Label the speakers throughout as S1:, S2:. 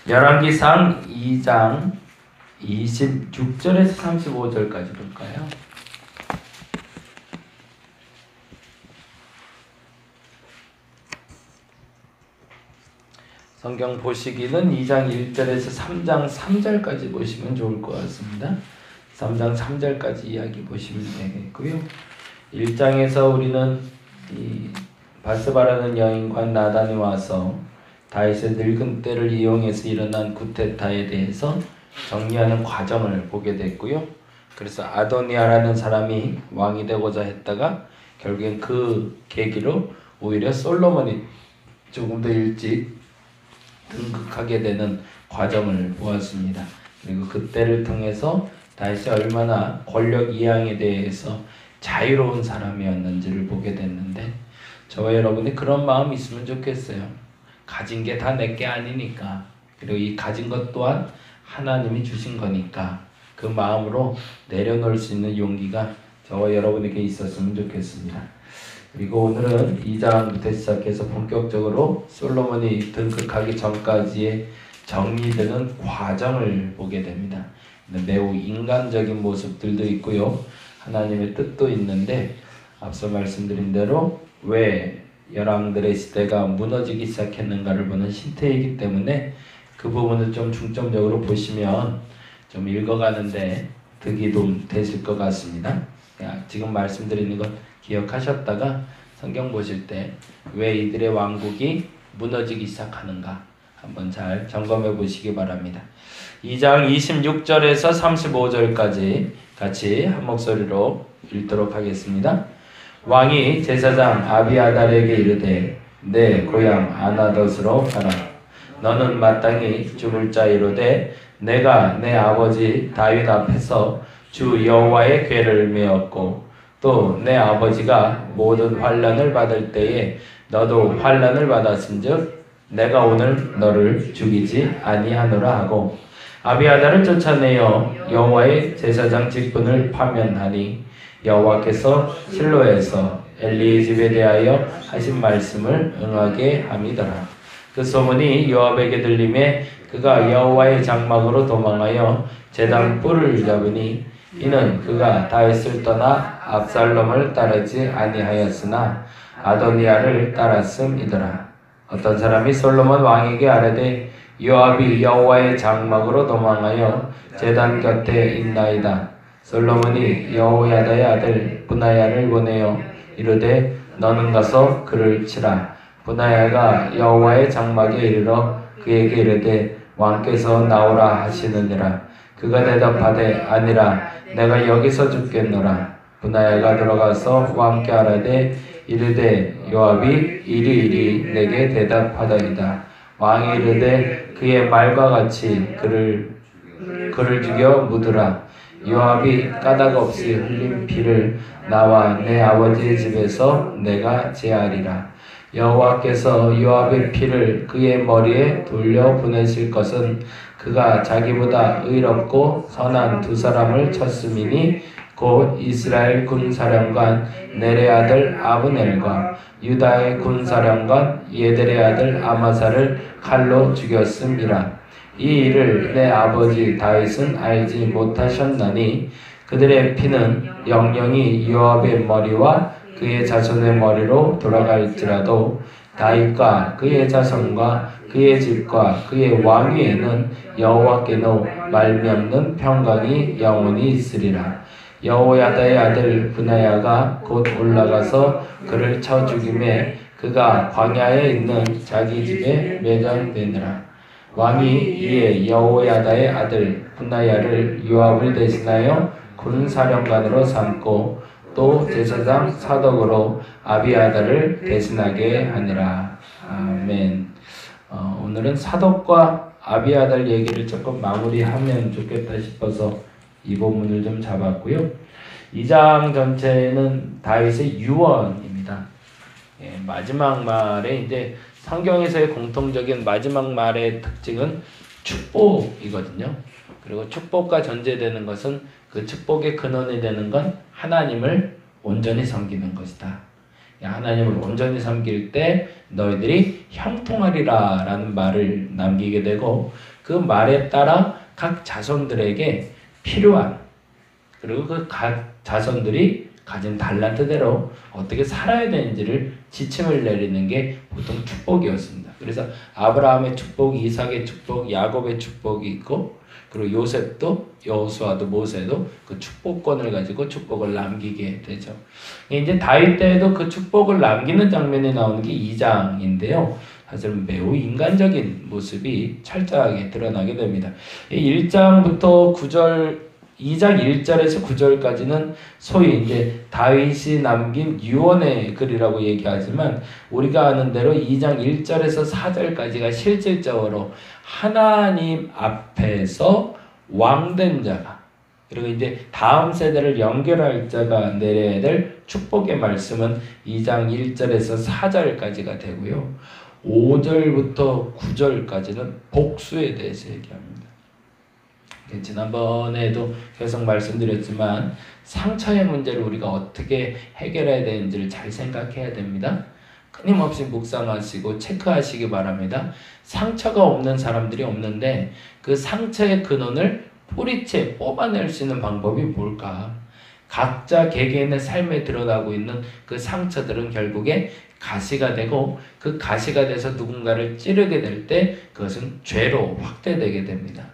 S1: 열왕기상 2장 26절에서 35절까지 볼까요? 성경 보시기는 2장 1절에서 3장 3절까지 보시면 좋을 것 같습니다. 3장 3절까지 이야기 보시면 되겠고요. 1장에서 우리는 이 바스바라는 여인과 나단이 와서 다윗의 늙은 때를 이용해서 일어난 쿠데타에 대해서 정리하는 과정을 보게 됐고요. 그래서 아도니아라는 사람이 왕이 되고자 했다가 결국엔 그 계기로 오히려 솔로몬이 조금 더 일찍 등극하게 되는 과정을 보았습니다. 그리고 그때를 통해서 다윗이 얼마나 권력 이양에 대해서 자유로운 사람이었는지를 보게 됐는데, 저와 여러분이 그런 마음이 있으면 좋겠어요. 가진 게 다 내 게 아니니까, 그리고 이 가진 것 또한 하나님이 주신 거니까 그 마음으로 내려놓을 수 있는 용기가 저와 여러분에게 있었으면 좋겠습니다. 그리고 오늘은 2장부터 시작해서 본격적으로 솔로몬이 등극하기 전까지의 정리되는 과정을 보게 됩니다. 매우 인간적인 모습들도 있고요, 하나님의 뜻도 있는데, 앞서 말씀드린 대로 왜 열왕들의 시대가 무너지기 시작했는가를 보는 신태이기 때문에 그 부분을 좀 중점적으로 보시면 좀 읽어가는데 득이 좀 되실 것 같습니다. 지금 말씀드리는 것 기억하셨다가 성경 보실 때 왜 이들의 왕국이 무너지기 시작하는가 한번 잘 점검해 보시기 바랍니다. 2장 26절에서 35절까지 같이 한 목소리로 읽도록 하겠습니다. 왕이 제사장 아비아달에게 이르되 내 고향 아나돗으로 가라. 너는 마땅히 죽을 자이로되 내가 내 아버지 다윗 앞에서 주 여호와의 궤를 메었고 또 내 아버지가 모든 환난을 받을 때에 너도 환난을 받았은즉 내가 오늘 너를 죽이지 아니하노라 하고, 아비아달을 쫓아내어 여호와의 제사장 직분을 파면하니 여호와께서 실로에서 엘리의 집에 대하여 하신 말씀을 응하게 함이더라. 그 소문이 요압에게 들림에 그가 여호와의 장막으로 도망하여 제단 뿔을 잡으니 이는 그가 다윗을 떠나 압살롬을 따르지 아니하였으나 아도니아를 따랐음이더라. 어떤 사람이 솔로몬 왕에게 아뢰되 요압이 여호와의 장막으로 도망하여 제단 곁에 있나이다. 솔로몬이 여호야다의 아들 브나야를 보내어 이르되 너는 가서 그를 치라. 브나야가 여호와의 장막에 이르러 그에게 이르되 왕께서 나오라 하시느니라. 그가 대답하되 아니라 내가 여기서 죽겠노라. 브나야가 들어가서 왕께 아뢰되 이르되 요압이 이리 내게 대답하더이다. 왕이 이르되 그의 말과 같이 그를 죽여 묻으라. 요압이 까닭 없이 흘린 피를 나와 내 아버지의 집에서 내가 제하리라. 여호와께서 요압의 피를 그의 머리에 돌려 보내실 것은 그가 자기보다 의롭고 선한 두 사람을 쳤음이니 곧 이스라엘 군사령관 넬의 아들 아브넬과 유다의 군사령관 예델의 아들 아마사를 칼로 죽였음이라. 이 일을 내 아버지 다윗은 알지 못하셨나니 그들의 피는 영영이 요압의 머리와 그의 자손의 머리로 돌아갈지라도 다윗과 그의 자손과 그의 집과 그의 왕위에는 여호와께로 말미암는 평강이 영원히 있으리라. 여호야다의 아들 브나야가 곧 올라가서 그를 쳐 죽임에 그가 광야에 있는 자기 집에 매장되니라. 왕이 이에 여호야다의 아들 브나야를 요압을 대신하여 군사령관으로 삼고 또 제사장 사독으로 아비아달을 대신하게 하니라. 아멘. 오늘은 사독과 아비아달 얘기를 조금 마무리하면 좋겠다 싶어서 이 본문을 좀 잡았고요. 2장 전체는 다윗의 유언입니다. 마지막 말에 이제 성경에서의 공통적인 마지막 말의 특징은 축복이거든요. 그리고 축복과 전제되는 것은 그 축복의 근원이 되는 건 하나님을 온전히 섬기는 것이다. 하나님을 온전히 섬길 때 너희들이 형통하리라 라는 말을 남기게 되고, 그 말에 따라 각 자손들에게 필요한, 그리고 그 각 자손들이 가진 달란트대로 어떻게 살아야 되는지를 지침을 내리는 게 보통 축복이었습니다. 그래서 아브라함의 축복, 이삭의 축복, 야곱의 축복이 있고, 그리고 요셉도, 여호수아도, 모세도 그 축복권을 가지고 축복을 남기게 되죠. 이제 다윗 때에도 그 축복을 남기는 장면이 나오는 게 2장인데요. 사실은 매우 인간적인 모습이 철저하게 드러나게 됩니다. 1장부터 9절, 2장 1절에서 9절까지는 소위 이제 다윗이 남긴 유언의 글이라고 얘기하지만, 우리가 아는 대로 2장 1절에서 4절까지가 실질적으로 하나님 앞에서 왕된 자가, 그리고 이제 다음 세대를 연결할 자가 내려야 될 축복의 말씀은 2장 1절에서 4절까지가 되고요. 5절부터 9절까지는 복수에 대해서 얘기합니다. 지난번에도 계속 말씀드렸지만 상처의 문제를 우리가 어떻게 해결해야 되는지를 잘 생각해야 됩니다. 끊임없이 묵상하시고 체크하시기 바랍니다. 상처가 없는 사람들이 없는데 그 상처의 근원을 뿌리채 뽑아낼 수 있는 방법이 뭘까? 각자 개개인의 삶에 드러나고 있는 그 상처들은 결국에 가시가 되고, 그 가시가 돼서 누군가를 찌르게 될 때 그것은 죄로 확대되게 됩니다.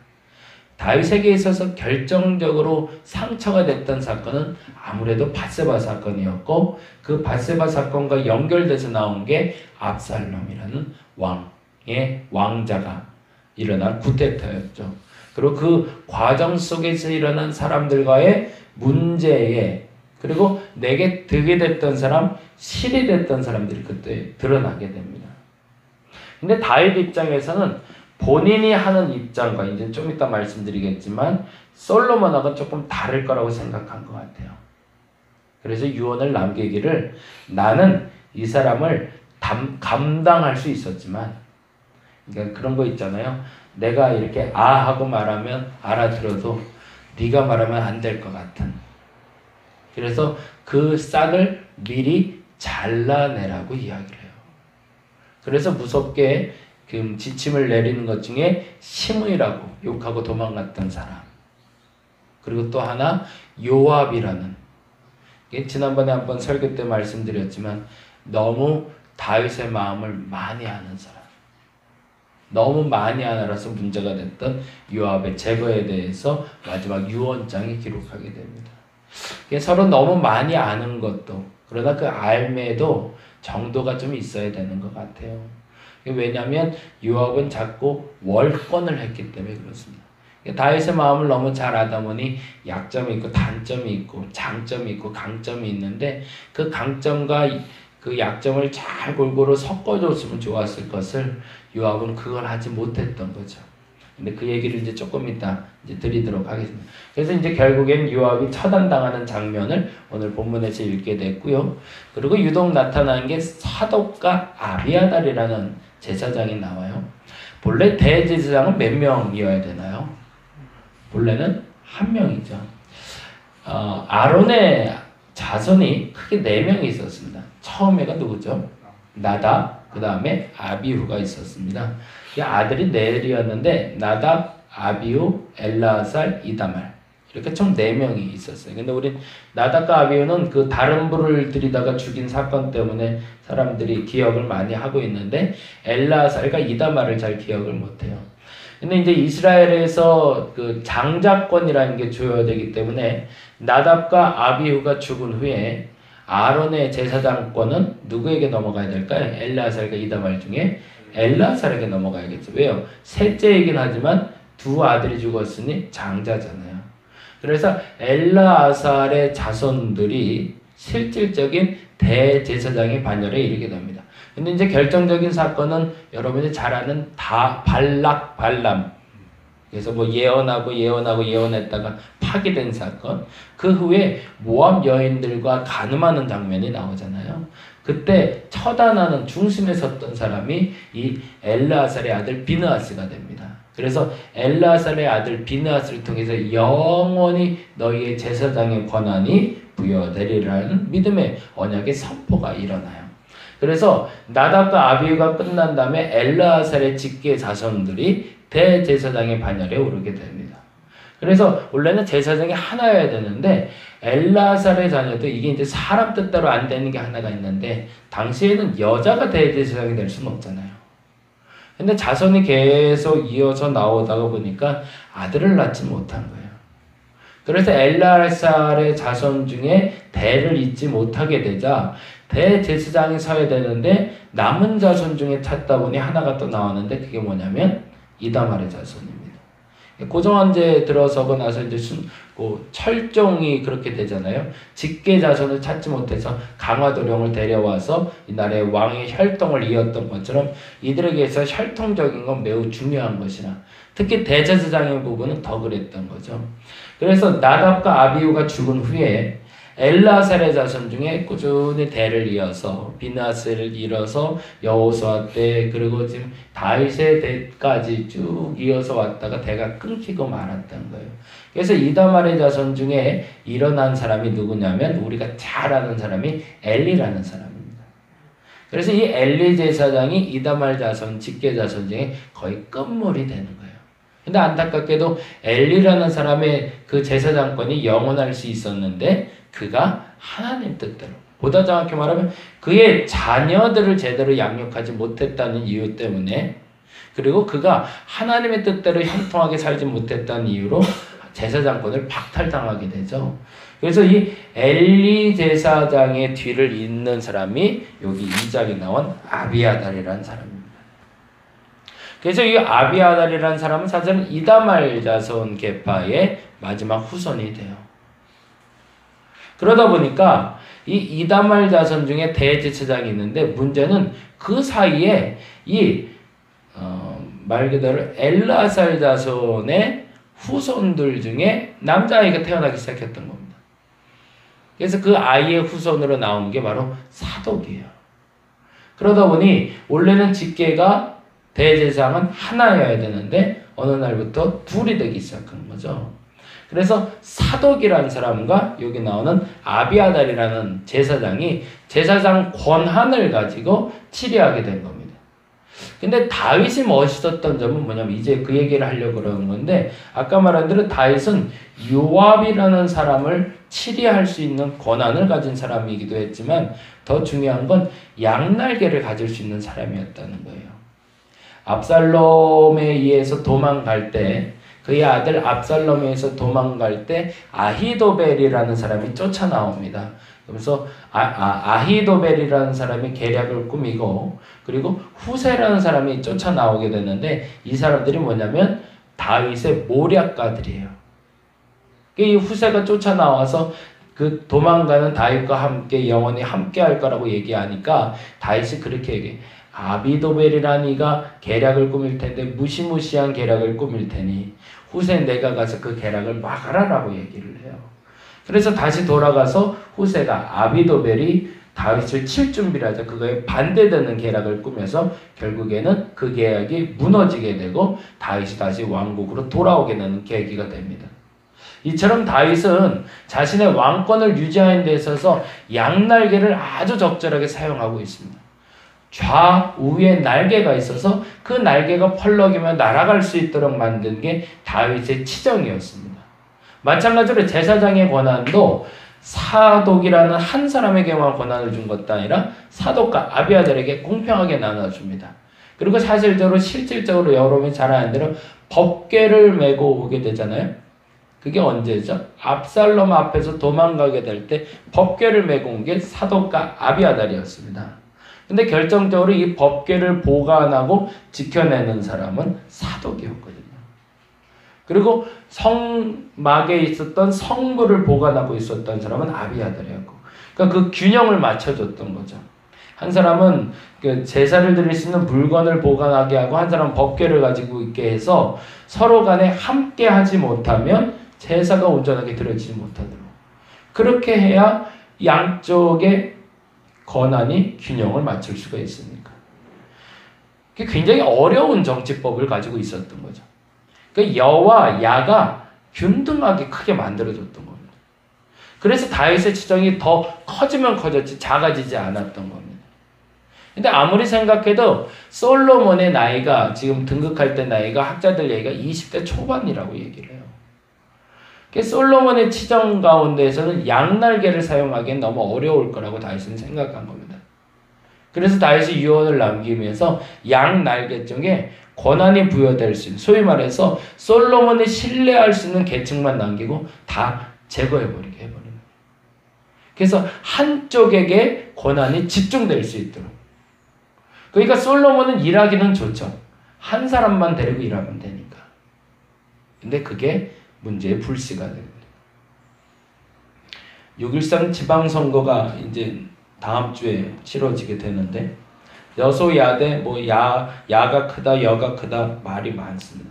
S1: 다윗에게 있어서 결정적으로 상처가 됐던 사건은 아무래도 밧세바 사건이었고, 그 밧세바 사건과 연결돼서 나온 게 압살롬이라는 왕의 왕자가 일어난 쿠데타였죠. 그리고 그 과정 속에서 일어난 사람들과의 문제에, 그리고 내게 득이 됐던 사람, 실이 됐던 사람들이 그때 드러나게 됩니다. 근데 다윗 입장에서는 본인이 하는 입장과 이제 좀 이따 말씀드리겠지만 솔로몬하고는 조금 다를 거라고 생각한 것 같아요. 그래서 유언을 남기기를, 나는 이 사람을 감당할 수 있었지만, 그러니까 그런 거 있잖아요. 내가 이렇게 아 하고 말하면 알아들어도 네가 말하면 안 될 것 같은. 그래서 그 싹을 미리 잘라내라고 이야기를 해요. 그래서 무섭게 그 지침을 내리는 것 중에 시므이라고 욕하고 도망갔던 사람, 그리고 또 하나 요압이라는, 지난번에 한번 설교 때 말씀드렸지만 너무 다윗의 마음을 많이 아는 사람, 너무 많이 알아서 문제가 됐던 요압의 제거에 대해서 마지막 유언장이 기록하게 됩니다. 서로 너무 많이 아는 것도, 그러나 그 알매도 정도가 좀 있어야 되는 것 같아요. 왜냐하면 요압은 자꾸 월권을 했기 때문에 그렇습니다. 다윗의 마음을 너무 잘 알다 보니 약점이 있고 단점이 있고 장점이 있고 강점이 있는데, 그 강점과 그 약점을 잘 골고루 섞어줬으면 좋았을 것을 요압은 그걸 하지 못했던 거죠. 근데 그 얘기를 이제 조금 이따 이제 드리도록 하겠습니다. 그래서 이제 결국엔 요압이 처단당하는 장면을 오늘 본문에서 읽게 됐고요. 그리고 유독 나타난 게 사독과 아비아달이라는 제사장이 나와요. 본래 대제사장은 몇 명이어야 되나요? 본래는 한 명이죠. 아론의 자손이 크게 4명이 있었습니다. 처음에가 누구죠? 나답, 그 다음에 아비후가 있었습니다. 이 아들이 4이었는데 나답, 아비후, 엘라살, 이다말, 이렇게 총 4명이 있었어요. 근데 우리 나답과 아비후는 그 다른 불을 들이다가 죽인 사건 때문에 사람들이 기억을 많이 하고 있는데, 엘라살과 이다말을 잘 기억을 못해요. 근데 이제 이스라엘에서 그 장자권이라는 게 주어되기 때문에 나답과 아비후가 죽은 후에 아론의 제사장권은 누구에게 넘어가야 될까요? 엘라살과 이다말 중에 엘라살에게 넘어가야겠죠. 왜요? 셋째이긴 하지만 2 아들이 죽었으니 장자잖아요. 그래서 엘라살의 자손들이 실질적인 대제사장의 반열에 이르게 됩니다. 근데 이제 결정적인 사건은 여러분이 잘 아는 발락, 발람. 그래서 뭐 예언했다가 파기된 사건. 그 후에 모압 여인들과 간음하는 장면이 나오잖아요. 그때 처단하는 중심에 섰던 사람이 이 엘르아살의 아들 비느하스가 됩니다. 그래서 엘르아살의 아들 비느하스를 통해서 영원히 너희의 제사장의 권한이 부여되리라는 믿음의 언약의 선포가 일어나요. 그래서 나답과 아비후가 끝난 다음에 엘르아살의 직계 자손들이 대제사장의 반열에 오르게 됩니다. 그래서 원래는 제사장이 하나여야 되는데 엘르아살의 자녀도 이게 이제 사람 뜻대로 안 되는 게 하나가 있는데 당시에는 여자가 대제사장이 될 수는 없잖아요. 근데 자손이 계속 이어서 나오다가 보니까 아들을 낳지 못한 거예요. 그래서 엘르아살의 자손 중에 대를 잇지 못하게 되자 대제사장이 서야 되는데 남은 자손 중에 찾다 보니 하나가 또 나왔는데 그게 뭐냐면 이다말의 자손입니다. 고정한제 들어서고 나서 이제 철종이 그렇게 되잖아요. 직계 자손을 찾지 못해서 강화도령을 데려와서 이날의 왕의 혈통을 이었던 것처럼 이들에게서 혈통적인 건 매우 중요한 것이라 특히 대제사장의 부분은 더 그랬던 거죠. 그래서 나답과 아비후가 죽은 후에 엘르아살의 자손 중에 꾸준히 대를 이어서 비나스를 이뤄서 여호수아 때 그리고 지금 다윗의 대까지 쭉 이어서 왔다가 대가 끊기고 말았던 거예요. 그래서 이다말의 자손 중에 일어난 사람이 누구냐면 우리가 잘 아는 사람이 엘리라는 사람입니다. 그래서 이 엘리 제사장이 이다말 자손, 직계 자손 중에 거의 끝물이 되는 거예요. 근데 안타깝게도 엘리라는 사람의 그 제사장권이 영원할 수 있었는데 그가 하나님 뜻대로 보다 정확히 말하면 그의 자녀들을 제대로 양육하지 못했다는 이유 때문에 그리고 그가 하나님의 뜻대로 형통하게 살지 못했다는 이유로 제사장권을 박탈당하게 되죠. 그래서 이 엘리 제사장의 뒤를 잇는 사람이 여기 2장에 나온 아비아달이라는 사람입니다. 그래서 이 아비아달이라는 사람은 사실은 이다말 자손 계파의 마지막 후손이 돼요. 그러다 보니까 이 이다말 자손 중에 대제사장이 있는데 문제는 그 사이에 말 그대로 엘르아살 자손의 후손들 중에 남자아이가 태어나기 시작했던 겁니다. 그래서 그 아이의 후손으로 나온 게 바로 사독이에요. 그러다 보니 원래는 직계가 대제사장은 하나여야 되는데 어느 날부터 둘이 되기 시작한 거죠. 그래서 사독이라는 사람과 여기 나오는 아비아달이라는 제사장이 제사장 권한을 가지고 치리하게 된 겁니다. 근데 다윗이 멋있었던 점은 뭐냐면 이제 그 얘기를 하려고 그러는 건데 아까 말한 대로 다윗은 요압이라는 사람을 치리할 수 있는 권한을 가진 사람이기도 했지만 더 중요한 건 양날개를 가질 수 있는 사람이었다는 거예요. 압살롬에 의해서 도망갈 때 그의 아들 압살롬에 의해서 도망갈 때 아히도벨이라는 사람이 쫓아 나옵니다. 그래서 아히도벨이라는 사람이 계략을 꾸미고 그리고 후세라는 사람이 쫓아 나오게 되는데 이 사람들이 뭐냐면 다윗의 모략가들이에요. 이 후세가 쫓아 나와서 그 도망가는 다윗과 함께 영원히 함께 할 거라고 얘기하니까 다윗이 그렇게 얘기해. 아비도벨이라는 이가 계략을 꾸밀 텐데 무시무시한 계략을 꾸밀 테니 후세 내가 가서 그 계략을 막아라라고 얘기를 해요. 그래서 다시 돌아가서 후세가 아비도벨이 다윗을 칠 준비를 하죠. 그거에 반대되는 계략을 꾸며서 결국에는 그 계략이 무너지게 되고 다윗이 다시 왕국으로 돌아오게 되는 계기가 됩니다. 이처럼 다윗은 자신의 왕권을 유지하는 데 있어서 양날개를 아주 적절하게 사용하고 있습니다. 좌우에 날개가 있어서 그 날개가 펄럭이며 날아갈 수 있도록 만든 게 다윗의 치정이었습니다. 마찬가지로 제사장의 권한도 사독이라는 한 사람에게만 권한을 준 것도 아니라 사독과 아비아달에게 공평하게 나눠줍니다. 그리고 사실적으로 실질적으로 여러분이 잘 아는 대로 법궤를 메고 오게 되잖아요. 그게 언제죠? 압살롬 앞에서 도망가게 될 때 법궤를 메고 온 게 사독과 아비아달이었습니다. 근데 결정적으로 이 법궤를 보관하고 지켜내는 사람은 사독이었거든요. 그리고 성막에 있었던 성물을 보관하고 있었던 사람은 아비아달이었고, 그러니까 그 균형을 맞춰줬던 거죠. 한 사람은 그 제사를 드릴 수 있는 물건을 보관하게 하고 한 사람은 법궤를 가지고 있게 해서 서로 간에 함께 하지 못하면 제사가 온전하게 드려지지 못하도록 그렇게 해야 양쪽의 권한이 균형을 맞출 수가 있으니까. 그게 굉장히 어려운 정치법을 가지고 있었던 거죠. 그러니까 여와 야가 균등하게 크게 만들어졌던 겁니다. 그래서 다윗의 치정이 더 커지면 커졌지 작아지지 않았던 겁니다. 근데 아무리 생각해도 솔로몬의 나이가 지금 등극할 때 나이가 학자들 얘기가 20대 초반이라고 얘기를 해요. 솔로몬의 치정 가운데에서는 양날개를 사용하기엔 너무 어려울 거라고 다윗은 생각한 겁니다. 그래서 다윗이 유언을 남기면서 양날개쪽에 권한이 부여될 수 있는, 소위 말해서 솔로몬이 신뢰할 수 있는 계층만 남기고 다 제거해버리게 해버리는 거예요. 그래서 한쪽에게 권한이 집중될 수 있도록. 그러니까 솔로몬은 일하기는 좋죠. 한 사람만 데리고 일하면 되니까. 근데 그게 문제의 불씨가 됩니다. 6.13 지방선거가 이제 다음 주에 치러지게 되는데 여소야대 야가 크다 여가 크다 말이 많습니다.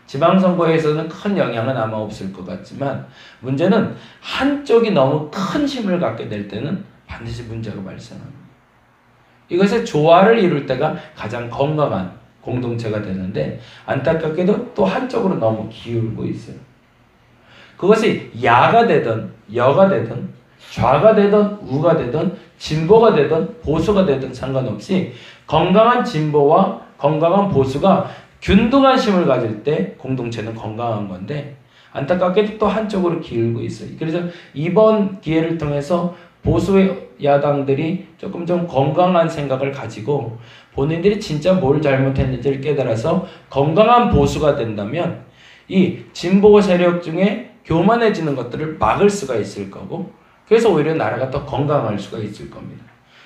S1: 지방선거에서는 큰 영향은 아마 없을 것 같지만 문제는 한쪽이 너무 큰 힘을 갖게 될 때는 반드시 문제가 발생합니다. 이것의 조화를 이룰 때가 가장 건강한 공동체가 되는데 안타깝게도 또 한쪽으로 너무 기울고 있어요. 그것이 야가 되든 여가 되든 좌가 되든 우가 되든 진보가 되든 보수가 되든 상관없이 건강한 진보와 건강한 보수가 균등한 힘을 가질 때 공동체는 건강한 건데 안타깝게도 또 한쪽으로 기울고 있어요. 그래서 이번 기회를 통해서 보수 야당들이 조금 좀 건강한 생각을 가지고 본인들이 진짜 뭘 잘못했는지를 깨달아서 건강한 보수가 된다면 이 진보 세력 중에 교만해지는 것들을 막을 수가 있을 거고 그래서 오히려 나라가 더 건강할 수가 있을 겁니다.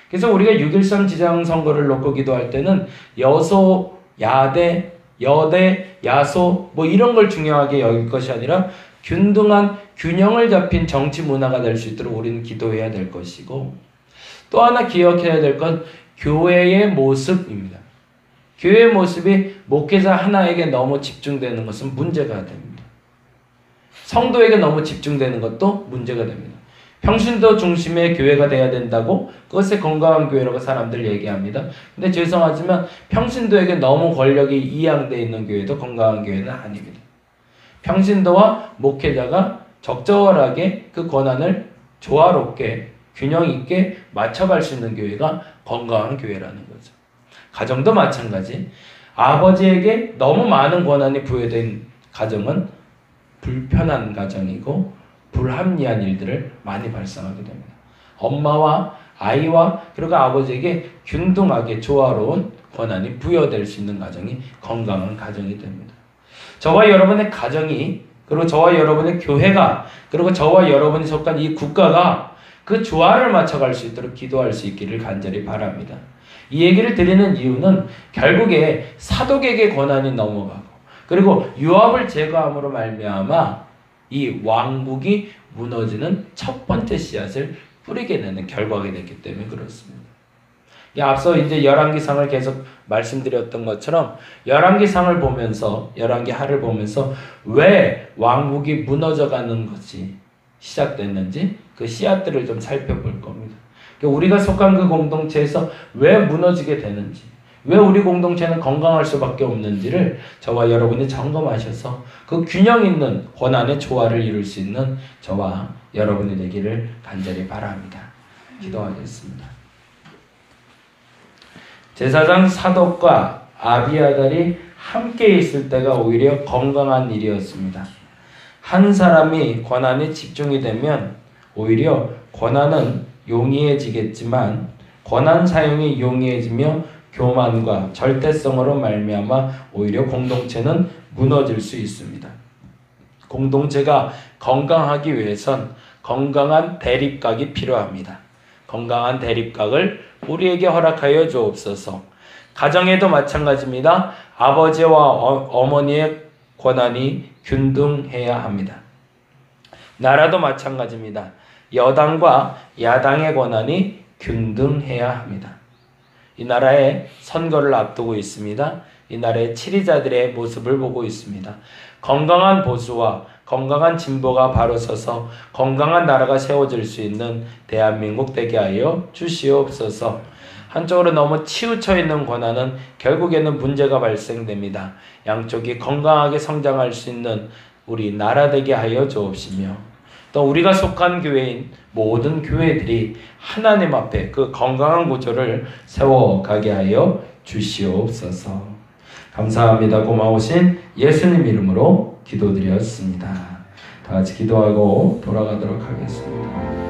S1: 그래서 우리가 6.13 지방선거를 놓고 기도할 때는 여소, 야대, 여대, 야소 이런 걸 중요하게 여길 것이 아니라 균등한 균형을 잡힌 정치 문화가 될 수 있도록 우리는 기도해야 될 것이고 또 하나 기억해야 될 건 교회의 모습입니다. 교회의 모습이 목회자 하나에게 너무 집중되는 것은 문제가 됩니다. 성도에게 너무 집중되는 것도 문제가 됩니다. 평신도 중심의 교회가 돼야 된다고 그것이 건강한 교회라고 사람들 얘기합니다. 근데 죄송하지만 평신도에게 너무 권력이 이양되어 있는 교회도 건강한 교회는 아닙니다. 평신도와 목회자가 적절하게 그 권한을 조화롭게 균형 있게 맞춰갈 수 있는 교회가 건강한 교회라는 거죠. 가정도 마찬가지. 아버지에게 너무 많은 권한이 부여된 가정은 불편한 가정이고 불합리한 일들을 많이 발생하게 됩니다. 엄마와 아이와 그리고 아버지에게 균등하게 조화로운 권한이 부여될 수 있는 가정이 건강한 가정이 됩니다. 저와 여러분의 가정이 그리고 저와 여러분의 교회가 그리고 저와 여러분이 속한 이 국가가 그 조화를 맞춰갈 수 있도록 기도할 수 있기를 간절히 바랍니다. 이 얘기를 드리는 이유는 결국에 사독에게 권한이 넘어가고 그리고 유압을 제거함으로 말미암아 이 왕국이 무너지는 첫 번째 씨앗을 뿌리게 되는 결과가 됐기 때문에 그렇습니다. 앞서 이제 열왕기상을 계속 말씀드렸던 것처럼 열왕기상을 보면서 열왕기 하를 보면서 왜 왕국이 무너져가는 것이 시작됐는지 그 씨앗들을 좀 살펴볼 겁니다. 우리가 속한 그 공동체에서 왜 무너지게 되는지 왜 우리 공동체는 건강할 수밖에 없는지를 저와 여러분이 점검하셔서 그 균형 있는 권한의 조화를 이룰 수 있는 저와 여러분이 되기를 간절히 바랍니다. 기도하겠습니다. 제사장 사독과 아비아달이 함께 있을 때가 오히려 건강한 일이었습니다. 한 사람이 권한에 집중이 되면 오히려 권한은 용이해지겠지만 권한 사용이 용이해지며 교만과 절대성으로 말미암아 오히려 공동체는 무너질 수 있습니다. 공동체가 건강하기 위해선 건강한 대립각이 필요합니다. 건강한 대립각을 우리에게 허락하여 주옵소서. 가정에도 마찬가지입니다. 아버지와 어머니의 권한이 균등해야 합니다. 나라도 마찬가지입니다. 여당과 야당의 권한이 균등해야 합니다. 이 나라의 선거를 앞두고 있습니다. 이 나라의 치리자들의 모습을 보고 있습니다. 건강한 보수와 건강한 진보가 바로 서서 건강한 나라가 세워질 수 있는 대한민국 되게 하여 주시옵소서. 한쪽으로 너무 치우쳐 있는 권한은 결국에는 문제가 발생됩니다. 양쪽이 건강하게 성장할 수 있는 우리 나라 되게 하여 주옵시며 또 우리가 속한 교회인 모든 교회들이 하나님 앞에 그 건강한 구조를 세워가게 하여 주시옵소서. 감사합니다. 고마우신 예수님 이름으로 기도드렸습니다. 다 같이 기도하고 돌아가도록 하겠습니다.